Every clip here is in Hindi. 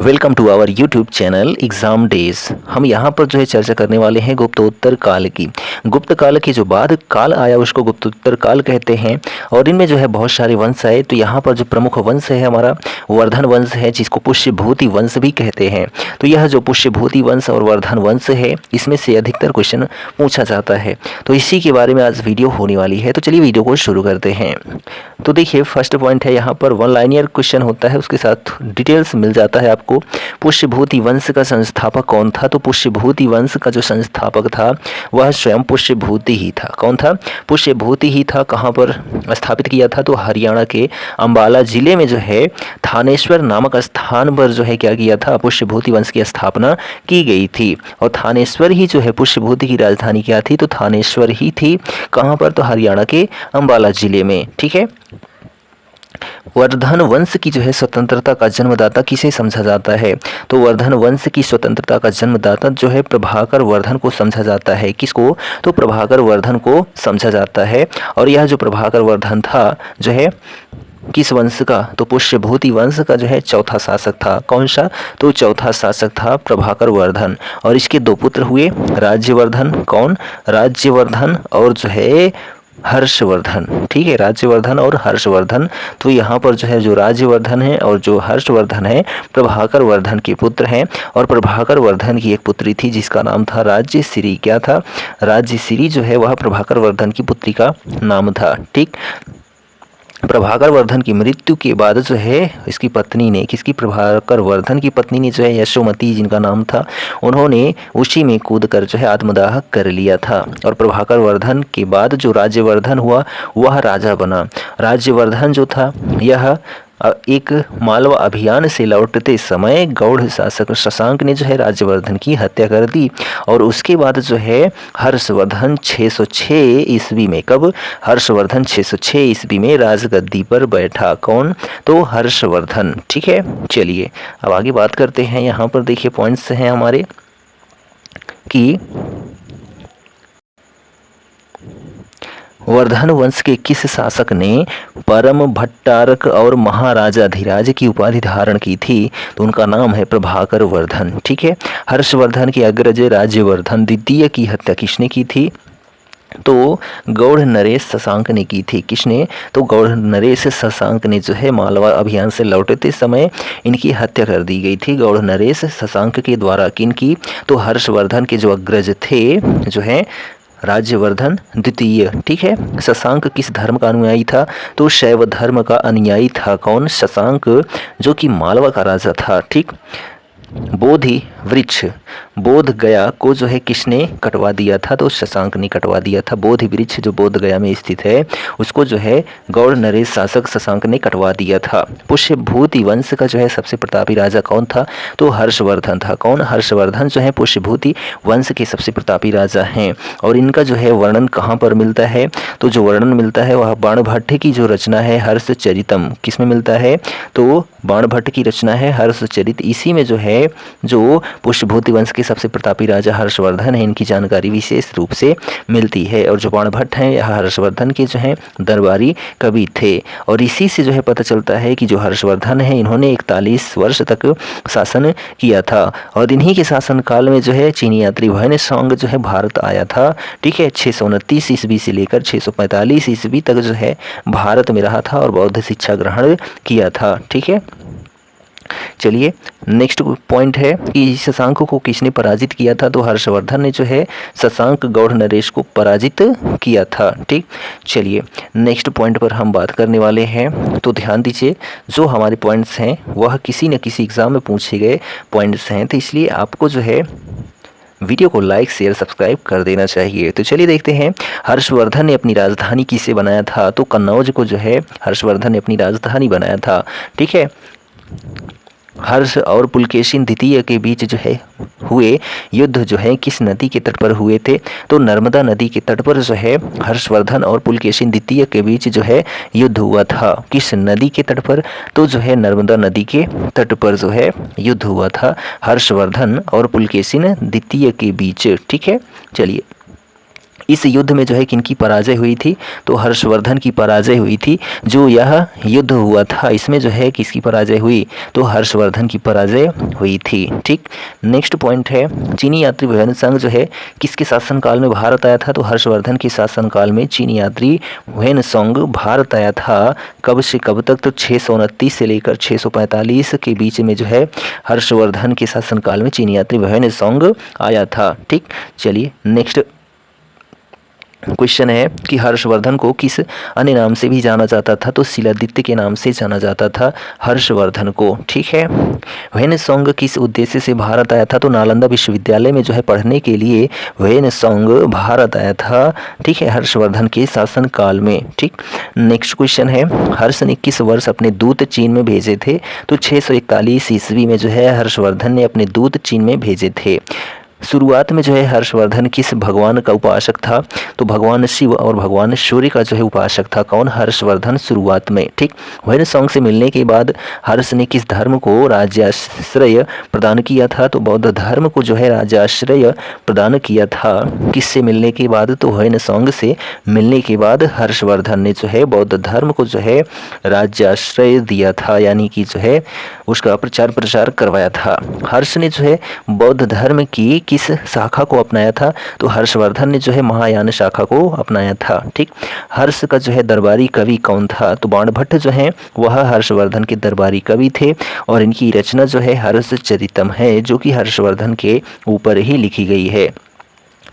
Welcome to our YouTube channel exam days. हम यहाँ पर जो है चर्चा करने वाले हैं गुप्तोत्तर काल की। गुप्त काल के जो बाद काल आया उसको गुप्तोत्तर काल कहते हैं और इनमें जो है बहुत सारे वंश आए। तो यहाँ पर जो प्रमुख वंश है हमारा वर्धन वंश है, जिसको पुष्यभूति वंश भी कहते हैं। तो यह जो पुष्यभूति वंश और वर्धन वंश है, इसमें से अधिकतर क्वेश्चन पूछा जाता है। तो इसी के बारे में आज वीडियो होने वाली है। तो चलिए वीडियो को शुरू करते हैं। तो देखिए फर्स्ट पॉइंट है, यहाँ पर वन लाइनियर क्वेश्चन होता है, उसके साथ डिटेल्स मिल जाता है आपको। पुष्यभूति वंश का संस्थापक कौन था? तो पुष्यभूति वंश का जो संस्थापक था वह स्वयं पुष्यभूति ही था। कौन था? पुष्यभूति ही था। कहाँ पर स्थापित किया था? तो हरियाणा के अंबाला जिले में जो है थानेश्वर नामक स्थान पर जो है क्या किया था? पुष्यभूति वंश की स्थापना की गई थी। और थानेश्वर ही जो है पुष्यभूति की राजधानी क्या थी? तो थानेश्वर ही थी। कहाँ पर? तो हरियाणा के अंबाला जिले में। ठीक है। वर्धन वंश की जो है स्वतंत्रता का जन्मदाता किसे समझा जाता है? तो वर्धन वंश की स्वतंत्रता का जन्मदाता जो है प्रभाकर वर्धन को समझा जाता है। किसको? तो प्रभाकर वर्धन को समझा जाता है। और यह जो प्रभाकर वर्धन था जो है किस वंश का? तो पुष्यभूति वंश का जो है चौथा शासक था। कौन सा? तो चौथा शासक था प्रभाकर वर्धन। और इसके दो पुत्र हुए, राज्यवर्धन। कौन? राज्यवर्धन और जो है हर्षवर्धन। ठीक है, राज्यवर्धन और हर्षवर्धन। तो यहाँ पर जो है जो राज्यवर्धन है और जो हर्षवर्धन है प्रभाकर वर्धन के पुत्र हैं। और प्रभाकर वर्धन की एक पुत्री थी जिसका नाम था राज्यश्री। क्या था? राज्यश्री जो है वह प्रभाकर वर्धन की पुत्री का नाम था। ठीक। प्रभाकर वर्धन की मृत्यु के बाद जो है इसकी पत्नी ने, किसकी? प्रभाकर वर्धन की पत्नी ने जो है यशोमती जिनका नाम था, उन्होंने उसी में कूद कर जो है आत्मदाह कर लिया था। और प्रभाकर वर्धन के बाद जो राज्यवर्धन हुआ वह राजा बना। राज्यवर्धन जो था यह एक मालवा अभियान से लौटते समय गौड़ शासक शशांक ने जो है राज्यवर्धन की हत्या कर दी। और उसके बाद जो है हर्षवर्धन 606 ईस्वी में, कब? हर्षवर्धन 606 ईस्वी में राजगद्दी पर बैठा। कौन? तो हर्षवर्धन। ठीक है। चलिए अब आगे बात करते हैं। यहाँ पर देखिए पॉइंट्स हैं हमारे कि वर्धन वंश के किस शासक ने परम भट्टारक और महाराजाधिराज की उपाधि धारण की थी? तो उनका नाम है प्रभाकर वर्धन। ठीक है। हर्षवर्धन के अग्रज राज्यवर्धन द्वितीय की हत्या किसने की थी? तो गौड़ नरेश शशांक ने की थी। किसने? तो गौड़ नरेश शशांक ने जो है मालवा अभियान से लौटते समय इनकी हत्या कर दी गई थी गौड़ नरेश शशांक के द्वारा। किनकी? तो हर्षवर्धन के जो अग्रज थे जो है राज्यवर्धन द्वितीय। ठीक है। शशांक किस धर्म का अनुयायी था? तो शैव धर्म का अनुयायी था। कौन? शशांक, जो कि मालवा का राजा था। ठीक। बोधि वृक्ष बोध गया को जो है किसने कटवा दिया था? तो शशांक ने कटवा दिया था। बोधि वृक्ष जो बोध गया में स्थित है उसको जो है गौड़ नरेश शासक शशांक ने कटवा दिया था। पुष्यभूति वंश का जो है सबसे प्रतापी राजा कौन था? तो हर्षवर्धन था। कौन? हर्षवर्धन जो है पुष्यभूति वंश के सबसे प्रतापी राजा हैं। और इनका जो है वर्णन कहाँ पर मिलता है? तो जो वर्णन मिलता है वह बाणभट्ट की जो रचना है हर्षचरितम, किसमें मिलता है? तो बाणभट्ट की रचना है हर्षचरित। इसी में जो है जो पुष्यभूति वंश के सबसे प्रतापी राजा हर्षवर्धन है, इनकी जानकारी विशेष रूप से मिलती है। और जो बाणभट्ट हैं यह हर्षवर्धन के जो हैं दरबारी कवि थे। और इसी से जो है पता चलता है कि जो हर्षवर्धन है इन्होंने 41 वर्ष तक शासन किया था। और इन्हीं के शासनकाल में जो है चीनी यात्री व्हेन-त्सांग जो है भारत आया था। ठीक है। 629 ईस्वी से लेकर 645 ईस्वी तक जो है भारत में रहा था और बौद्ध शिक्षा ग्रहण किया था। ठीक है। चलिए नेक्स्ट पॉइंट है कि शशांक को किसने पराजित किया था? तो हर्षवर्धन ने जो है शशांक गौड़ नरेश को पराजित किया था। ठीक। चलिए नेक्स्ट पॉइंट पर हम बात करने वाले हैं। तो ध्यान दीजिए, जो हमारे पॉइंट्स हैं वह किसी न किसी एग्जाम में पूछे गए पॉइंट्स हैं। तो इसलिए आपको जो है वीडियो को लाइक शेयर सब्सक्राइब कर देना चाहिए। तो चलिए देखते हैं हर्षवर्धन ने अपनी राजधानी किसे बनाया था? तो कन्नौज को जो है हर्षवर्धन ने अपनी राजधानी बनाया था। ठीक है। हर्ष और पुलकेशिन द्वितीय के बीच जो है हुए युद्ध जो है किस नदी के तट पर हुए थे? तो नर्मदा नदी के तट पर जो है हर्षवर्धन और पुलकेशिन द्वितीय के बीच जो है युद्ध हुआ था। किस नदी के तट पर? तो जो है नर्मदा नदी के तट पर जो है युद्ध हुआ था हर्षवर्धन और पुलकेशिन द्वितीय के बीच। ठीक है। चलिए इस युद्ध में जो है किनकी पराजय हुई थी, तो हर्षवर्धन की पराजय हुई थी। जो यह युद्ध हुआ था इसमें जो है किसकी पराजय हुई, तो हर्षवर्धन की पराजय हुई थी। ठीक, नेक्स्ट पॉइंट है चीनी यात्री ह्वेनसांग जो है किसके शासनकाल में भारत आया था, तो हर्षवर्धन के शासनकाल में चीनी यात्री ह्वेनसांग भारत आया था। कब से कब तक, तो 629 से लेकर 645 के बीच में जो है हर्षवर्धन के शासनकाल में चीनी यात्री ह्वेनसांग आया था। ठीक, चलिए नेक्स्ट क्वेश्चन है कि हर्षवर्धन को किस अन्य नाम से भी जाना जाता था, तो शिलादित्य के नाम से जाना जाता था हर्षवर्धन को। ठीक है, ह्वेनसांग किस उद्देश्य से भारत आया था, तो नालंदा विश्वविद्यालय में जो है पढ़ने के लिए ह्वेनसांग भारत आया था। ठीक है, हर्षवर्धन के शासनकाल में। ठीक, नेक्स्ट क्वेश्चन है हर्ष ने किस वर्ष अपने दूत चीन में भेजे थे, तो 641 ईस्वी में जो है हर्षवर्धन ने अपने दूत चीन में भेजे थे। शुरुआत में जो है हर्षवर्धन किस भगवान का उपासक था, तो भगवान शिव और भगवान सूर्य का जो है उपासक था। कौन, हर्षवर्धन शुरुआत में। ठीक, ह्वेनसांग से मिलने के बाद हर्ष ने किस धर्म को राज्याश्रय प्रदान किया था, तो बौद्ध धर्म को जो है राज्याश्रय प्रदान किया था। किससे मिलने के बाद, तो ह्वेनसांग से मिलने के बाद हर्षवर्धन ने जो है बौद्ध धर्म को जो है राज्याश्रय दिया था, यानी कि जो है उसका प्रचार प्रसार करवाया था। हर्ष ने जो है बौद्ध धर्म की किस शाखा को अपनाया था, तो हर्षवर्धन ने जो है महायान शाखा को अपनाया था। ठीक, हर्ष का जो है दरबारी कवि कौन था, तो बाणभट्ट जो है वह हर्षवर्धन के दरबारी कवि थे और इनकी रचना जो है हर्षचरितम है, जो कि हर्षवर्धन के ऊपर ही लिखी गई है।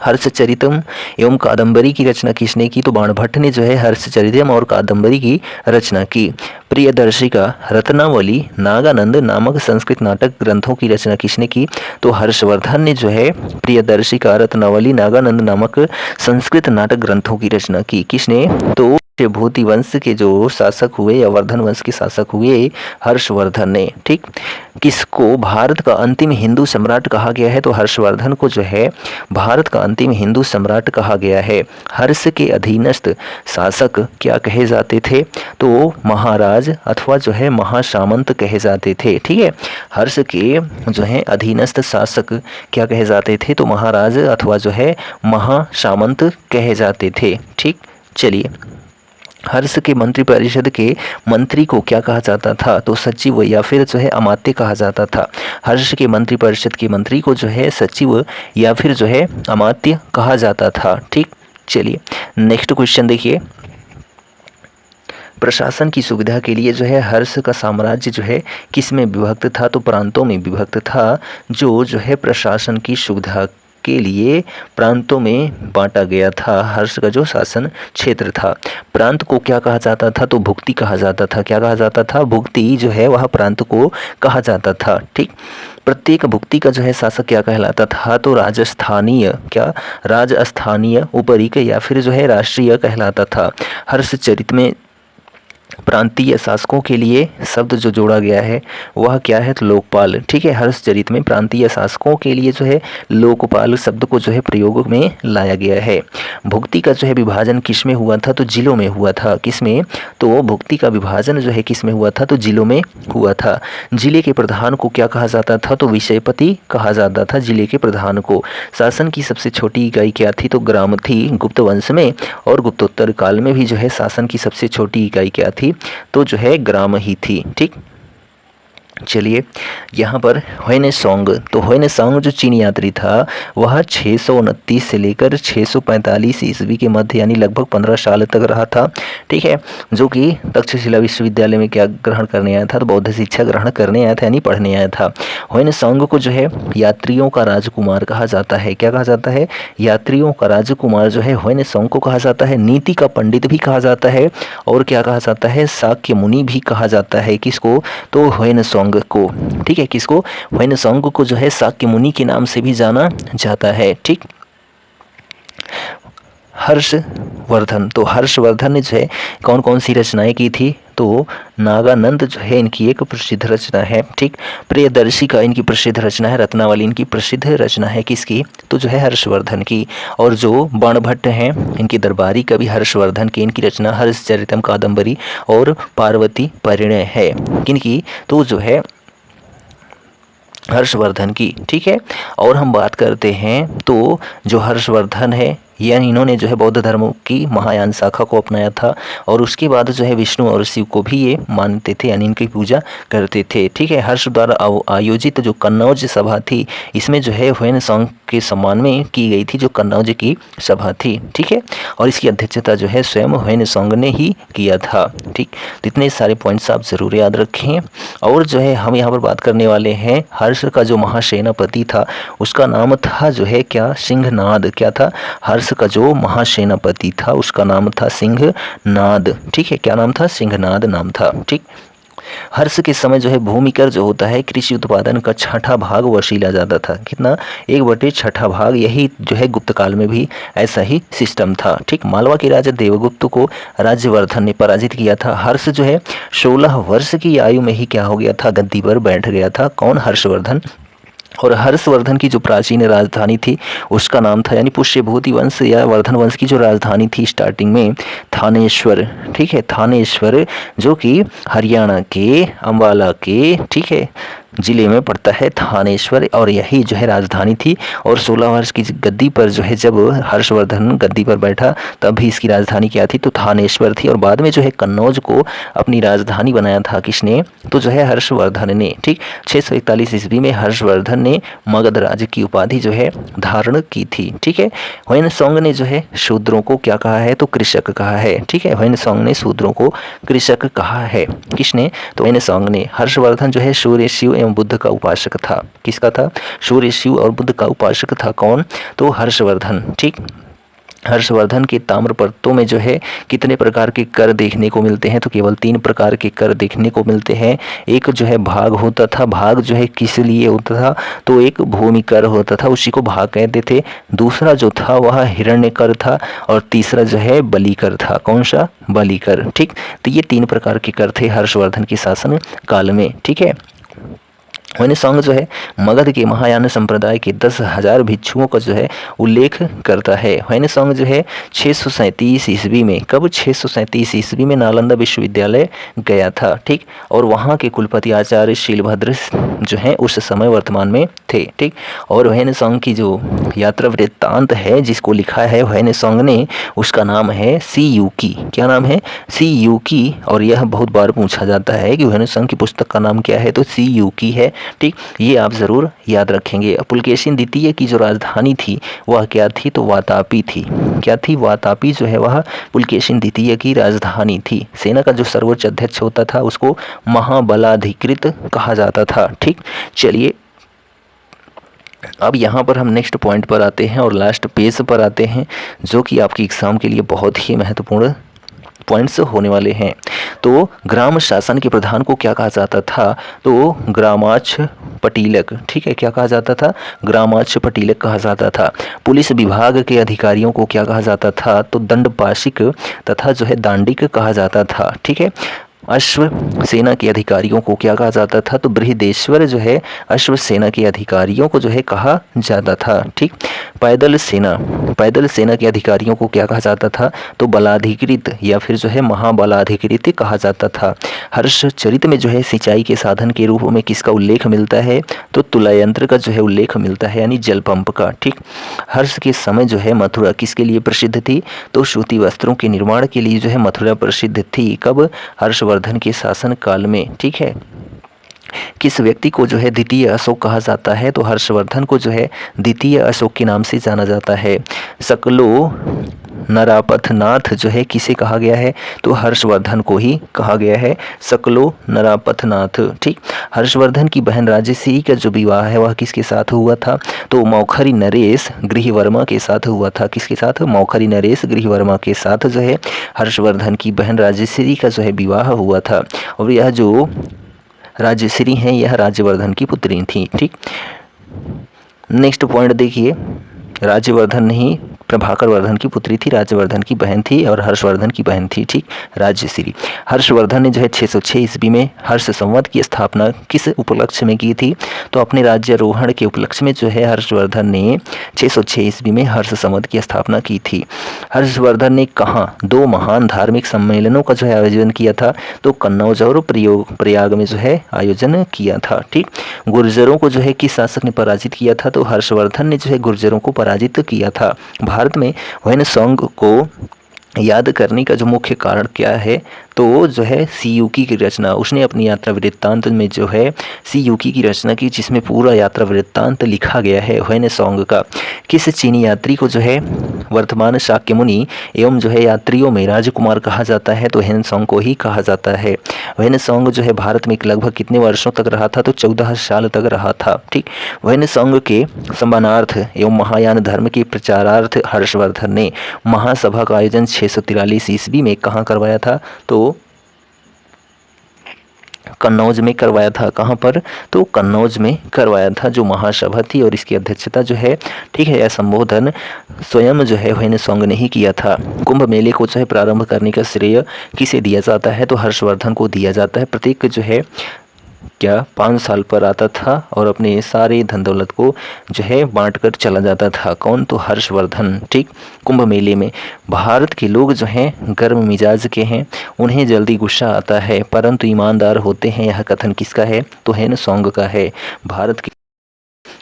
हर्षचरितम एवं कादंबरी की रचना किसने की, तो बाणभट्ट ने जो है हर्षचरितम और कादंबरी की रचना की। प्रियदर्शिका रत्नावली नागानंद नामक संस्कृत नाटक ग्रंथों की रचना किसने की, तो हर्षवर्धन ने जो है प्रियदर्शिका रत्नावली नागानंद नामक संस्कृत नाटक ग्रंथों की रचना की। किसने, तो भूति वंश के जो शासक हुए या वर्धन वंश के शासक हुए हर्षवर्धन ने। ठीक, किसको भारत का अंतिम हिंदू सम्राट कहा गया है, तो हर्षवर्धन को जो है भारत का अंतिम हिंदू सम्राट कहा गया है। हर्ष के अधीनस्थ शासक क्या कहे जाते थे, तो महाराज अथवा जो है महासामंत कहे जाते थे। ठीक है, हर्ष के जो है अधीनस्थ शासक क्या कहे जाते थे, तो महाराज अथवा जो है महासामंत कहे जाते थे। ठीक, चलिए हर्ष के मंत्रिपरिषद के मंत्री को क्या कहा जाता था, तो सचिव या फिर जो है अमात्य कहा जाता था। हर्ष के मंत्रिपरिषद के मंत्री को जो है सचिव या फिर जो है अमात्य कहा जाता था। ठीक, चलिए नेक्स्ट क्वेश्चन देखिए। प्रशासन की सुविधा के लिए जो है हर्ष का साम्राज्य जो है किस में विभक्त था, तो प्रांतों में विभक्त था। जो है प्रशासन की सुविधा के लिए प्रांतों में बांटा गया था हर्ष का जो शासन क्षेत्र था। प्रांत को क्या कहा जाता था, तो भुक्ति कहा जाता था। क्या कहा जाता था, भुक्ति जो है वह प्रांत को कहा जाता था। ठीक, प्रत्येक भुक्ति का जो है शासक क्या कहलाता था, तो राजस्थानीय राजस्थानीय उपरिक या फिर जो है राष्ट्रीय कहलाता था। हर्षचरित में प्रांतीय शासकों के लिए शब्द जो जोड़ा गया है वह क्या है, तो लोकपाल। ठीक है, हर्षचरित में प्रांतीय शासकों के लिए जो है लोकपाल शब्द को जो है प्रयोग में लाया गया है। भुक्ति का जो है विभाजन किस में हुआ था, तो जिलों में हुआ था। किस में, तो भुक्ति का विभाजन जो है किस में हुआ था, तो जिलों में हुआ था। जिले के प्रधान को क्या कहा जाता था, तो विषयपति कहा जाता था जिले के प्रधान को। शासन की सबसे छोटी इकाई क्या थी, तो ग्राम थी गुप्त वंश में, और गुप्तोत्तर काल में भी जो है शासन की सबसे छोटी इकाई क्या थी, तो जो है ग्राम ही थी। ठीक, चलिए यहाँ पर ह्वेनसांग, तो ह्वेनसांग जो चीनी यात्री था वह 629 से लेकर 645 ईस्वी के मध्य यानी लगभग 15 साल तक रहा था। ठीक है, जो कि तक्षशिला विश्वविद्यालय में क्या ग्रहण करने आया था, तो बौद्ध शिक्षा ग्रहण करने आया था यानी पढ़ने आया था। ह्वेनसांग को जो है यात्रियों का राजकुमार कहा जाता है। क्या कहा जाता है, यात्रियों का राजकुमार जो है ह्वेनसांग को कहा जाता है। नीति का पंडित भी कहा जाता है और क्या कहा जाता है, शाक्य मुनि भी कहा जाता है। किसको, तो ह्वेनसांग को। ठीक है, किसको, ह्वेनसांग को जो है शाक्य मुनि के नाम से भी जाना जाता है। ठीक, हर्षवर्धन, तो हर्षवर्धन ने जो है कौन कौन सी रचनाएं की थी, तो नागानंद जो है इनकी एक प्रसिद्ध रचना है। ठीक, प्रियदर्शिका इनकी प्रसिद्ध रचना है। रत्नावली इनकी प्रसिद्ध रचना है। किसकी, तो जो है हर्षवर्धन की। और जो बाणभट्ट हैं इनके दरबारी कवि हर्षवर्धन की, इनकी रचना हर्षचरितम कादंबरी और पार्वती परिणय है। किनकी, तो जो है हर्षवर्धन की। ठीक है, और हम बात करते हैं तो जो हर्षवर्धन है यह इन्होंने जो है बौद्ध धर्म की महायान शाखा को अपनाया था और उसके बाद जो है विष्णु और शिव को भी ये मानते थे, यानी इनकी पूजा करते थे। ठीक है, हर्ष द्वारा आयोजित जो कन्नौज सभा थी, इसमें जो है ह्वेनसांग के सम्मान में की गई थी, जो कन्नौज की सभा थी। ठीक है, और इसकी अध्यक्षता जो है स्वयं ह्वेनसांग ने ही किया था। ठीक, तो इतने सारे पॉइंट्स आप जरूर याद रखें। और जो है हम यहाँ पर बात करने वाले हैं हर्ष का जो महासेनापति था उसका नाम था जो है क्या, सिंहनाद। क्या था, हर्ष का जो महासेनापति था उसका नाम था सिंहनाद। ठीक है, क्या नाम था, सिंहनाद नाम था। ठीक, हर्ष के समय जो है भूमिकर जो होता है कृषि उत्पादन का 6ठा भाग वसूला जाता था। कितना, 1/6 भाग। यही जो है गुप्त काल में भी ऐसा ही सिस्टम था। ठीक, मालवा के राजा देवगुप्त को राज्यवर्धन ने पराजित किया था। हर्ष जो है 16 वर्ष की आयु में ही क्या हो गया था, गद्दी पर बैठ गया था। कौन, हर्षवर्धन। और हर्षवर्धन की जो प्राचीन राजधानी थी उसका नाम था, यानी पुष्यभूति वंश या वर्धन वंश की जो राजधानी थी स्टार्टिंग में, थानेश्वर। ठीक है, थानेश्वर जो कि हरियाणा के अंबाला के, ठीक है, जिले में पड़ता है थानेश्वर, और यही जो है राजधानी थी। और 16 वर्ष की गद्दी पर जो है जब हर्षवर्धन गद्दी पर बैठा तब भी इसकी राजधानी क्या थी, तो थानेश्वर थी। और बाद में जो है कन्नौज को अपनी राजधानी बनाया था किसने, तो जो है हर्षवर्धन ने। ठीक, 641 ईस्वी में हर्षवर्धन ने मगध राज्य की उपाधि जो है धारण की थी। ठीक है, ह्वेनसांग ने जो है शूद्रों को क्या कहा है, तो कृषक कहा है। ठीक है, ह्वेनसांग ने शूद्रों को कृषक कहा है। किसने, तो ह्वेनसांग ने। हर्षवर्धन जो है सूर्य, शिव एवं बुद्ध का उपासक था। किसका था, सूर्य, शिव और बुद्ध का उपासक था। कौन, तो हर्षवर्धन। ठीक, हर्षवर्धन के ताम्रपत्रों में जो है कितने प्रकार के कर देखने को मिलते हैं, तो केवल 3 प्रकार के कर देखने को मिलते हैं। एक जो है भाग होता था, भाग जो है किस लिए होता था, तो एक भूमि कर होता था, उसी को भाग कहते थे। दूसरा जो था वह हिरण्य कर था, और तीसरा जो है बलि कर था। कौन सा, बलि कर। ठीक, तो ये 3 प्रकार के कर थे हर्षवर्धन के शासन काल में। ठीक है, ह्वेनसांग जो है मगध के महायान संप्रदाय के 10,000 भिक्षुओं का जो है उल्लेख करता है। ह्वेनसांग जो है 637 ईस्वी में, कब, 637 ईस्वी में नालंदा विश्वविद्यालय गया था। ठीक, और वहाँ के कुलपति आचार्य शीलभद्र जो हैं उस समय वर्तमान में थे। ठीक, और ह्वेनसांग की जो यात्रा वृत्तांत है जिसको लिखा है ह्वेनसांग ने, उसका नाम है सी यूकी। क्या नाम है, सी यूकी। और यह बहुत बार पूछा जाता है कि ह्वेनसांग की पुस्तक का नाम क्या है, तो सी यूकी है। ठीक, ये आप जरूर याद रखेंगे। पुलकेशिन द्वितीय की जो राजधानी थी वह क्या थी, तो वातापी थी। क्या थी, वातापी जो है वह पुलकेशिन द्वितीय की राजधानी थी। सेना का जो सर्वोच्च अध्यक्ष होता था उसको महाबलाधिकृत कहा जाता था। ठीक, चलिए अब यहाँ पर हम नेक्स्ट पॉइंट पर आते हैं और लास्ट पेज पर आते हैं, जो कि आपकी एग्जाम के लिए बहुत ही महत्वपूर्ण पॉइंट्स होने वाले हैं। तो ग्राम शासन के प्रधान को क्या कहा जाता था, तो ग्रामाक्ष पटीलक। ठीक है, क्या कहा जाता था, ग्रामाक्ष पटीलक कहा जाता था। पुलिस विभाग के अधिकारियों को क्या कहा जाता था, तो दंडपाशिक तथा जो है दांडिक कहा जाता था। ठीक है, अश्व सेना के अधिकारियों को क्या कहा जाता था, तो बृहदेश्वर जो है अश्व सेना के अधिकारियों को जो है कहा जाता था। ठीक, पैदल सेना के अधिकारियों को क्या कहा जाता था, तो बलाधिकृत या फिर जो है महाबलाधिकृत कहा जाता था। हर्षचरित में जो है सिंचाई के साधन के रूप में किसका उल्लेख मिलता है, तो तुलायंत्र का जो है उल्लेख मिलता है, यानी जल पंप का। ठीक, हर्ष के समय जो है मथुरा किसके लिए प्रसिद्ध थी, तो सूती वस्त्रों के निर्माण के लिए जो है मथुरा प्रसिद्ध थी। कब, हर्षवर्धन के शासन काल में। ठीक है, किस व्यक्ति को जो है द्वितीय अशोक कहा जाता है, तो हर्षवर्धन को जो है द्वितीय अशोक के नाम से जाना जाता है। सकलो नरापथनाथ जो है किसे कहा गया है, तो हर्षवर्धन को ही कहा गया है, सकलो नरापथनाथ। ठीक, हर्षवर्धन की बहन राजश्री का जो विवाह है वह किसके साथ हुआ था, तो मौखरी नरेश गृहवर्मा के साथ हुआ था। किसके साथ, मौखरी नरेश गृहवर्मा के साथ जो है हर्षवर्धन की बहन राजश्री का जो है विवाह हुआ था। और यह जो राजश्री हैं यह राज्यवर्धन की पुत्री थी। ठीक, नेक्स्ट पॉइंट देखिए, राज्यवर्धन नहीं प्रभाकर वर्धन की पुत्री थी, राज्यवर्धन की बहन थी और हर्षवर्धन की बहन थी। ठीक, राजश्री। हर्षवर्धन ने जो है 606 ईस्वी में हर्ष संवत की स्थापना किस उपलक्ष्य में की थी, तो अपने राज्यारोहण के उपलक्ष्य में जो है हर्षवर्धन ने 606 ईस्वी में हर्ष संवत की स्थापना की थी। हर्षवर्धन ने कहाँ 2 महान धार्मिक सम्मेलनों का जो है आयोजन किया था, तो कन्नौज और प्रयाग में जो है आयोजन किया था। ठीक, गुर्जरों को जो है किस शासक ने पराजित किया था, तो हर्षवर्धन ने जो है गुर्जरों को पराजित किया था। भारत में ह्वेनसांग को याद करने का जो मुख्य कारण क्या है, तो जो है सीयूकी की रचना। उसने अपनी यात्रा वृत्तांत में जो है सीयूकी की रचना की, जिसमें पूरा यात्रा वृत्तांत लिखा गया है ह्वेनसांग का। किस चीनी यात्री को जो है वर्तमान शाक्य मुनि एवं जो है यात्रियों में राजकुमार कहा जाता है, तो ह्वेनसांग को ही कहा जाता है। ह्वेनसांग जो है भारत में लगभग कितने वर्षों तक रहा था, तो 14 साल तक रहा था। ठीक, ह्वेनसांग के सम्मानार्थ एवं महायान धर्म के प्रचारार्थ हर्षवर्धन ने महासभा का आयोजन 643 ईस्वी में कहाँ करवाया था, तो कन्नौज में करवाया था। कहाँ पर, तो कन्नौज में करवाया था जो महासभा थी, और इसकी अध्यक्षता जो है, ठीक है, यह संबोधन स्वयं जो है ह्वेनसांग ने ही किया था। कुंभ मेले को जो है प्रारंभ करने का श्रेय किसे दिया जाता है, तो हर्षवर्धन को दिया जाता है। प्रत्येक जो है क्या 5 साल पर आता था और अपने सारे धन दौलत को जो है बांट कर चला जाता था। कौन, तो हर्षवर्धन। ठीक, कुंभ मेले में भारत के लोग जो हैं गर्म मिजाज के हैं, उन्हें जल्दी गुस्सा आता है परंतु ईमानदार होते हैं। यह कथन किसका है, तो ह्वेनसांग का है। भारत के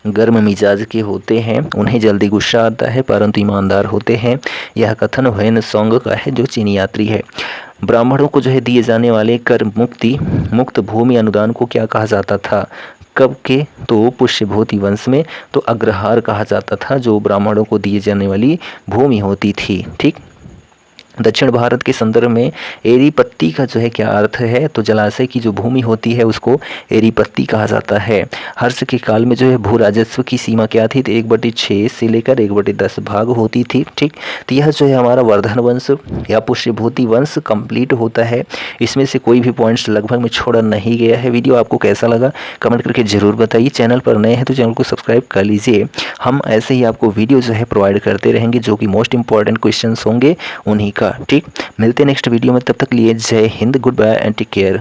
गर्म मिजाज के होते हैं, उन्हें जल्दी गुस्सा आता है परंतु ईमानदार होते हैं। यह कथन ह्वेनसांग का है, जो चीनी यात्री है। ब्राह्मणों को जो है दिए जाने वाले कर मुक्त भूमि अनुदान को क्या कहा जाता था, कब के, तो पुष्यभूति वंश में तो अग्रहार कहा जाता था, जो ब्राह्मणों को दिए जाने वाली भूमि होती थी। ठीक, दक्षिण भारत के संदर्भ में एरीपत्ती का जो है क्या अर्थ है, तो जलाशय की जो भूमि होती है उसको एरीपत्ती कहा जाता है। हर्ष के काल में जो है भू राजस्व की सीमा क्या थी, तो 1/6 से लेकर 1/10 भाग होती थी। ठीक, तो यह जो है हमारा वर्धन वंश या पुष्यभूति वंश कंप्लीट होता है। इसमें से कोई भी पॉइंट्स लगभग में छोड़ा नहीं गया है। वीडियो आपको कैसा लगा कमेंट करके ज़रूर बताइए। चैनल पर नए हैं तो चैनल को सब्सक्राइब कर लीजिए। हम ऐसे ही आपको वीडियो जो है प्रोवाइड करते रहेंगे, जो कि मोस्ट इंपॉर्टेंट क्वेश्चन होंगे उन्हीं का। ठीक, मिलते हैं नेक्स्ट वीडियो में, तब तक लिए Jai Hind, goodbye and take care.